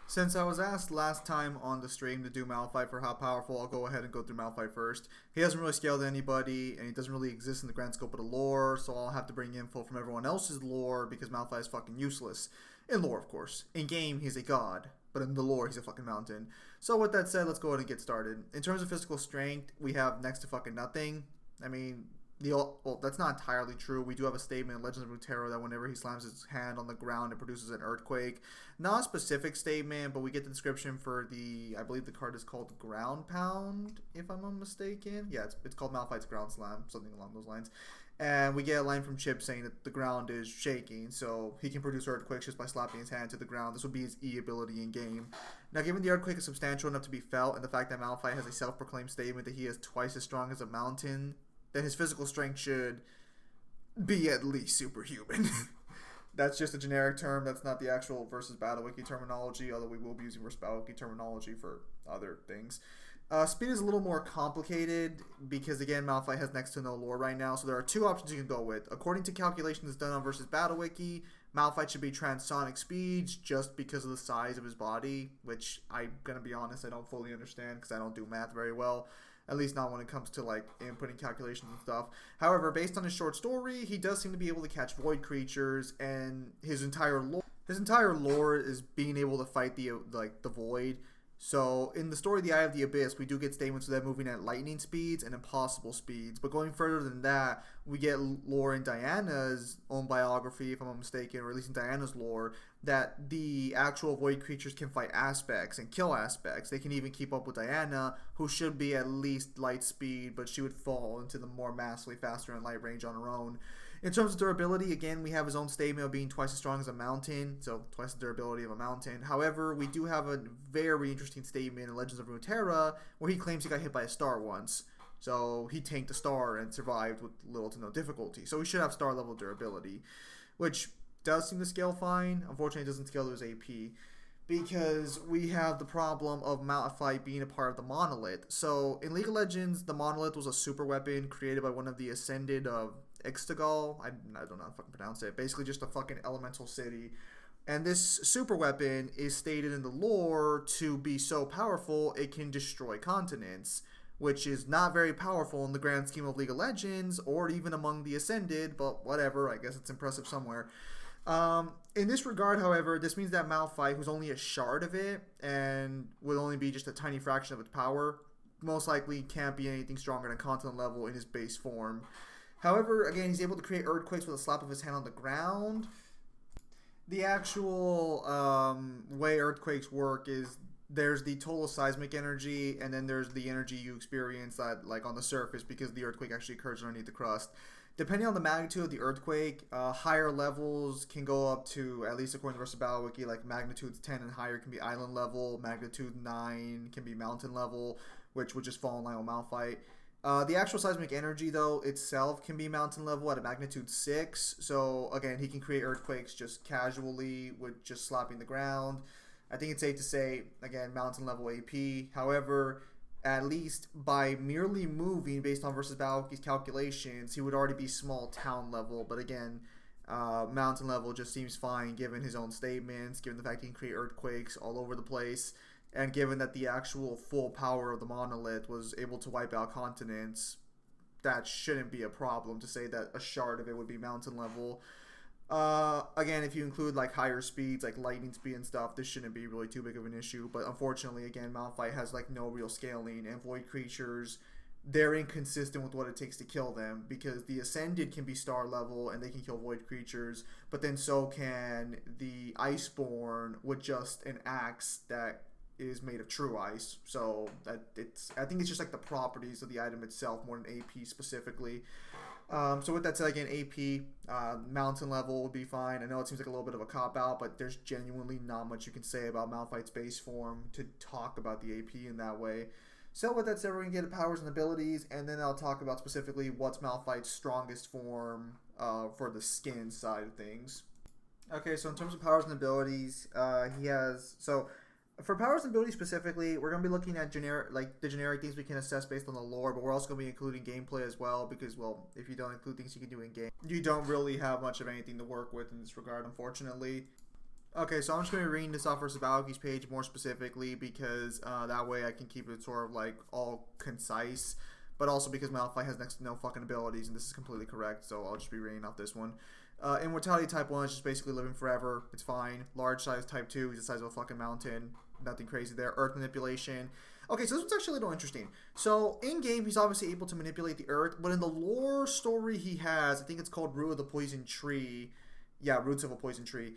Since I was asked last time on the stream to do Malphite for how powerful, I'll go ahead and go through Malphite first. He hasn't really scaled anybody, and he doesn't really exist in the grand scope of the lore, so I'll have to bring info from everyone else's lore because Malphite is fucking useless. In lore, of course. In game, he's a god, but in the lore, he's a fucking mountain. So with that said, let's go ahead and get started. In terms of physical strength, we have next to fucking nothing. I mean, well, that's not entirely true. We do have a statement in Legends of Runeterra that whenever he slams his hand on the ground, it produces an earthquake. Not a specific statement, but we get the description for I believe the card is called Ground Pound, if I'm not mistaken. Yeah, it's called Malphite's Ground Slam, something along those lines. And we get a line from Chip saying that the ground is shaking, so he can produce earthquakes just by slapping his hand to the ground. This would be his E ability in game. Now, given the earthquake is substantial enough to be felt, and the fact that Malphite has a self-proclaimed statement that he is twice as strong as a mountain, then his physical strength should be at least superhuman. That's just a generic term. That's not the actual versus Battle Wiki terminology, although we will be using versus Battle Wiki terminology for other things. Speed is a little more complicated because, again, Malphite has next to no lore right now, so there are two options you can go with. According to calculations done on versus Battle Wiki, Malphite should be transonic speeds just because of the size of his body, which I'm going to be honest, I don't fully understand because I don't do math very well. At least not when it comes to like inputting calculations and stuff. However, based on his short story, he does seem to be able to catch void creatures, and his entire lore is being able to fight the void. So in the story The Eye of the Abyss, we do get statements of them moving at lightning speeds and impossible speeds. But going further than that, we get lore in Diana's own biography, if I'm not mistaken, or at least in Diana's lore, that the actual void creatures can fight aspects and kill aspects. They can even keep up with Diana, who should be at least light speed, but she would fall into the more massively faster and light range on her own. In terms of durability, again, we have his own statement of being twice as strong as a mountain, so twice the durability of a mountain. However, we do have a very interesting statement in Legends of Runeterra where he claims he got hit by a star once. So he tanked a star and survived with little to no difficulty. So he should have star level durability, which does seem to scale fine. Unfortunately, it doesn't scale to his AP because we have the problem of Malphite being a part of the monolith. So in League of Legends, the monolith was a super weapon created by one of the Ascended of Ixtagal. I don't know how to fucking pronounce it. Basically just a fucking elemental city. And this super weapon is stated in the lore to be so powerful it can destroy continents, which is not very powerful in the grand scheme of League of Legends or even among the Ascended, but whatever, I guess it's impressive somewhere. In this regard, however, this means that Malphite, who's only a shard of it and will only be just a tiny fraction of its power, most likely can't be anything stronger than continent level in his base form. However, again, he's able to create earthquakes with a slap of his hand on the ground. The actual way earthquakes work is there's the total seismic energy, and then there's the energy you experience that, like, on the surface because the earthquake actually occurs underneath the crust. Depending on the magnitude of the earthquake, higher levels can go up to, at least according to Versus Battle Wiki, like magnitude 10 and higher can be island level, magnitude 9 can be mountain level, which would just fall in line with Malphite. The actual seismic energy, though, itself can be mountain level at a magnitude 6. So, again, he can create earthquakes just casually with just slapping the ground. I think it's safe to say, again, mountain level AP. However, at least by merely moving based on Versus Battle's calculations, he would already be small town level. But again, mountain level just seems fine given his own statements, given the fact he can create earthquakes all over the place, and given that the actual full power of the monolith was able to wipe out continents. That shouldn't be a problem to say that a shard of it would be mountain level. Again, if you include like higher speeds, like lightning speed and stuff, this shouldn't be really too big of an issue. But unfortunately, again, Malphite has like no real scaling, and void creatures, they're inconsistent with what it takes to kill them, because the Ascended can be star level and they can kill void creatures, but then so can the Iceborn with just an axe that is made of true ice. So that I think it's just like the properties of the item itself more than AP specifically. So with that said, again, AP, mountain level would be fine. I know it seems like a little bit of a cop-out, but there's genuinely not much you can say about Malphite's base form to talk about the AP in that way. So with that said, we're going to get powers and abilities, and then I'll talk about specifically what's Malphite's strongest form for the skin side of things. Okay, so in terms of powers and abilities, he has... So for powers and abilities specifically, we're going to be looking at the generic things we can assess based on the lore, but we're also going to be including gameplay as well, because, well, if you don't include things you can do in game, you don't really have much of anything to work with in this regard, unfortunately. Okay, so I'm just going to be reading this off versus Battlekeys page more specifically because that way I can keep it sort of like all concise, but also because Malphite has next to no fucking abilities, and this is completely correct, so I'll just be reading off this one. Immortality type 1 is just basically living forever. It's fine. Large size type 2 is the size of a fucking mountain. Nothing crazy there. Earth manipulation. Okay, so this one's actually a little interesting. So, in-game, he's obviously able to manipulate the Earth, but in the lore story he has, I think it's called Root of the Poison Tree. Yeah, Roots of a Poison Tree.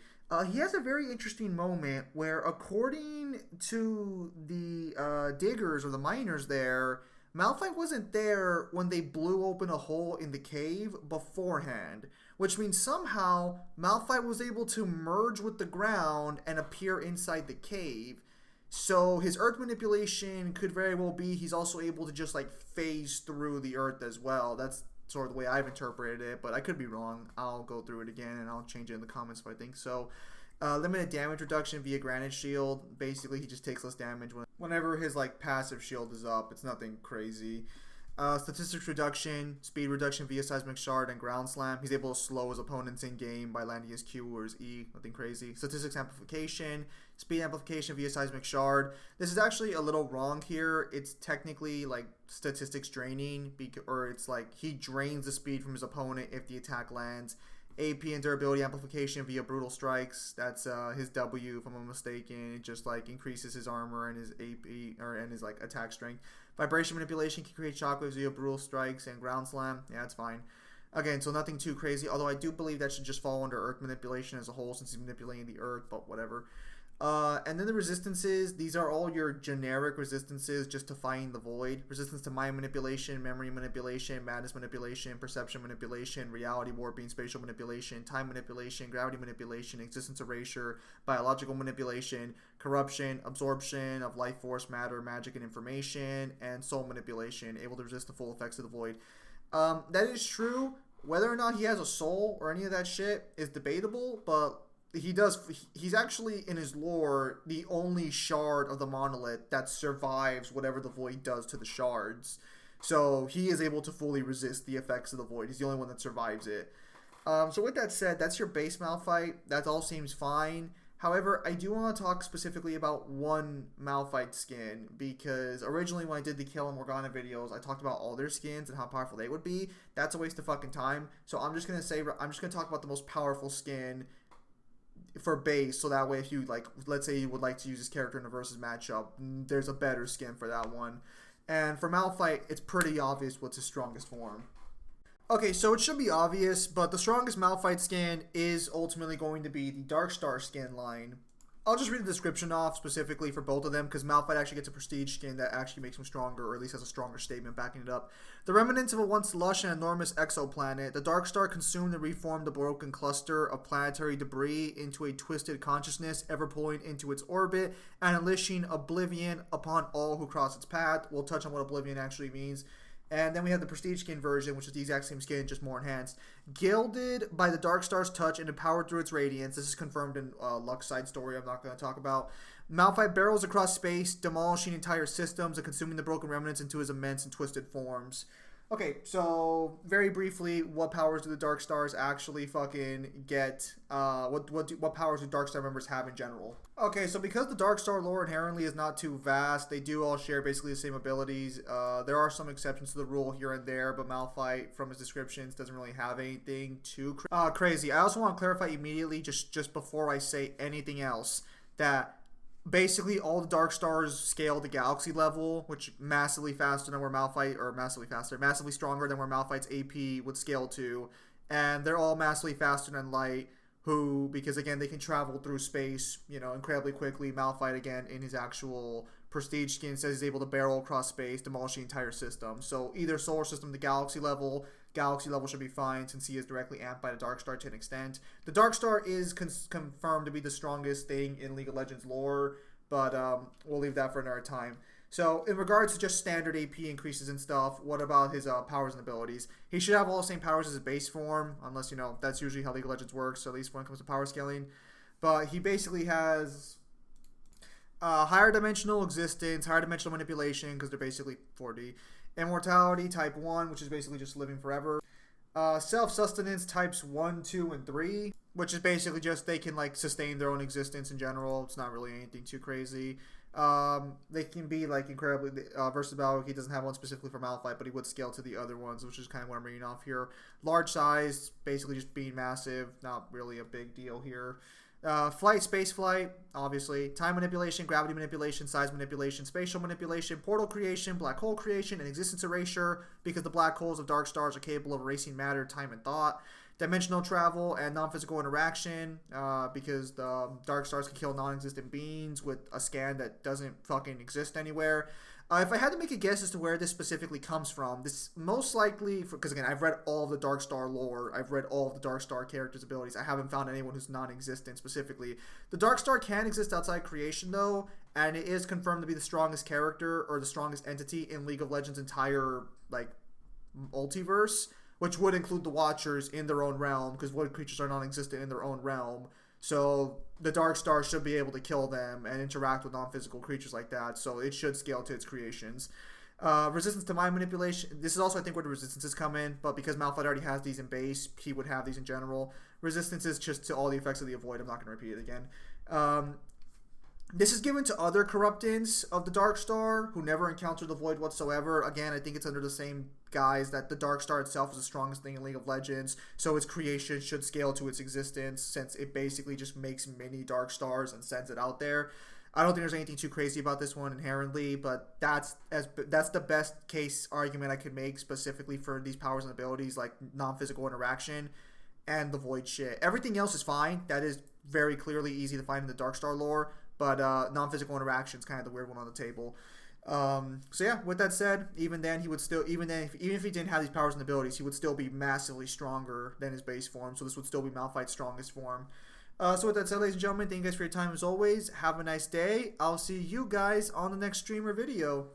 He has a very interesting moment where, according to the diggers or the miners there, Malphite wasn't there when they blew open a hole in the cave beforehand, which means somehow Malphite was able to merge with the ground and appear inside the cave. So his earth manipulation could very well be he's also able to just like phase through the earth as well. That's sort of the way I've interpreted it, but I could be wrong. I'll go through it again and I'll change it in the comments if I think so. Limited damage reduction via Granite Shield. Basically, he just takes less damage whenever his like passive shield is up. It's nothing crazy. Statistics reduction, speed reduction via Seismic Shard and Ground Slam. He's able to slow his opponents in game by landing his Q or his E. Nothing crazy. Statistics amplification, speed amplification via Seismic Shard. This is actually a little wrong here. It's technically like statistics draining, or it's like he drains the speed from his opponent if the attack lands. AP and durability amplification via brutal strikes. That's his W, if I'm not mistaken. It just like increases his armor and his AP and his like attack strength. Vibration manipulation can create shockwaves via brutal strikes and ground slam. Yeah, that's fine. Again, so nothing too crazy. Although I do believe that should just fall under earth manipulation as a whole since he's manipulating the earth. But whatever. And then the resistances, these are all your generic resistances just to find the void. Resistance to mind manipulation, memory manipulation, madness manipulation, perception manipulation, reality warping, spatial manipulation, time manipulation, gravity manipulation, existence erasure, biological manipulation, corruption, absorption of life force, matter, magic, and information, and soul manipulation, able to resist the full effects of the void. That is true. Whether or not he has a soul or any of that shit is debatable, but he's actually in his lore the only shard of the monolith that survives whatever the void does to the shards, so he is able to fully resist the effects of the void. He's the only one that survives it. So with that said, that's your base Malphite. That all seems fine. However, I do want to talk specifically about one Malphite skin, because originally when I did the Kill and Morgana videos, I talked about all their skins and how powerful they would be. That's a waste of fucking time. So I'm just gonna talk about the most powerful skin for base, so that way if you like, let's say you would like to use this character in a versus matchup, there's a better skin for that one. And for Malphite, it's pretty obvious what's his strongest form. Okay, so it should be obvious, but the strongest Malphite skin is ultimately going to be the Darkstar skin line. I'll just read the description off specifically for both of them, because Malphite actually gets a prestige skin that actually makes him stronger, or at least has a stronger statement backing it up. The remnants of a once lush and enormous exoplanet, the Darkstar consumed and reformed the broken cluster of planetary debris into a twisted consciousness, ever pulling into its orbit and unleashing oblivion upon all who cross its path. We'll touch on what oblivion actually means. And then we have the Prestige skin version, which is the exact same skin, just more enhanced. Gilded by the Darkstar's touch and empowered through its radiance. This is confirmed in Luck's side story I'm not going to talk about. Malphite barrels across space, demolishing entire systems and consuming the broken remnants into his immense and twisted forms. Okay, so very briefly, what powers do the Darkstars actually fucking get? What powers do Darkstar members have in general? Okay, so because the Darkstar lore inherently is not too vast, they do all share basically the same abilities. There are some exceptions to the rule here and there, but Malphite, from his descriptions, doesn't really have anything too crazy. I also want to clarify immediately, just before I say anything else, that basically all the Darkstars scale the galaxy level, which massively faster than where Malphite, or massively stronger than where Malphite's AP would scale to, and they're all massively faster than Light, who, because again, they can travel through space, incredibly quickly. Malphite, again, in his actual Prestige skin, says he's able to barrel across space, demolish the entire system. So either solar system to galaxy level should be fine, since he is directly amped by the Darkstar to an extent. The Darkstar is confirmed to be the strongest thing in League of Legends lore, but we'll leave that for another time. So in regards to just standard AP increases and stuff, what about his powers and abilities? He should have all the same powers as his base form, unless, that's usually how League of Legends works, at least when it comes to power scaling. But he basically has higher dimensional existence, higher dimensional manipulation, because they're basically 4D. Immortality type 1, which is basically just living forever. Self-sustenance types 1, 2, and 3, which is basically just they can like sustain their own existence in general. It's not really anything too crazy. They can be like incredibly versatile. He doesn't have one specifically for Malphite, but he would scale to the other ones, which is kind of what I'm reading off here. Large size, basically just being massive, not really a big deal here. Flight, space flight, obviously. Time manipulation, gravity manipulation, size manipulation, spatial manipulation, portal creation, black hole creation, and existence erasure, because the black holes of dark stars are capable of erasing matter, time, and thought. Dimensional travel and non-physical interaction, because the dark stars can kill non-existent beings with a scan that doesn't fucking exist anywhere. If I had to make a guess as to where this specifically comes from, this most likely, because again, I've read all of the Dark Star lore, I've read all of the Dark Star characters' abilities, I haven't found anyone who's non-existent specifically. The Dark Star can exist outside creation though, and it is confirmed to be the strongest character, or the strongest entity in League of Legends' entire, like, multiverse, which would include the Watchers in their own realm, because void creatures are non-existent in their own realm. So the Dark Star should be able to kill them and interact with non-physical creatures like that. So it should scale to its creations. Resistance to mind manipulation. This is also, I think, where the resistances come in. But because Malphite already has these in base, he would have these in general. Resistance is just to all the effects of the Avoid. I'm not going to repeat it again. This is given to other Corruptants of the Dark Star who never encountered the Void whatsoever. Again, I think it's under the same guise that the Dark Star itself is the strongest thing in League of Legends, so its creation should scale to its existence since it basically just makes mini Dark Stars and sends it out there. I don't think there's anything too crazy about this one inherently, but that's the best case argument I could make specifically for these powers and abilities, like non-physical interaction and the Void shit. Everything else is fine. That is very clearly easy to find in the Dark Star lore. But non-physical interaction is kind of the weird one on the table. So yeah, with that said, even if he didn't have these powers and abilities, he would still be massively stronger than his base form. So this would still be Malphite's strongest form. So with that said, ladies and gentlemen, thank you guys for your time as always. Have a nice day. I'll see you guys on the next stream or video.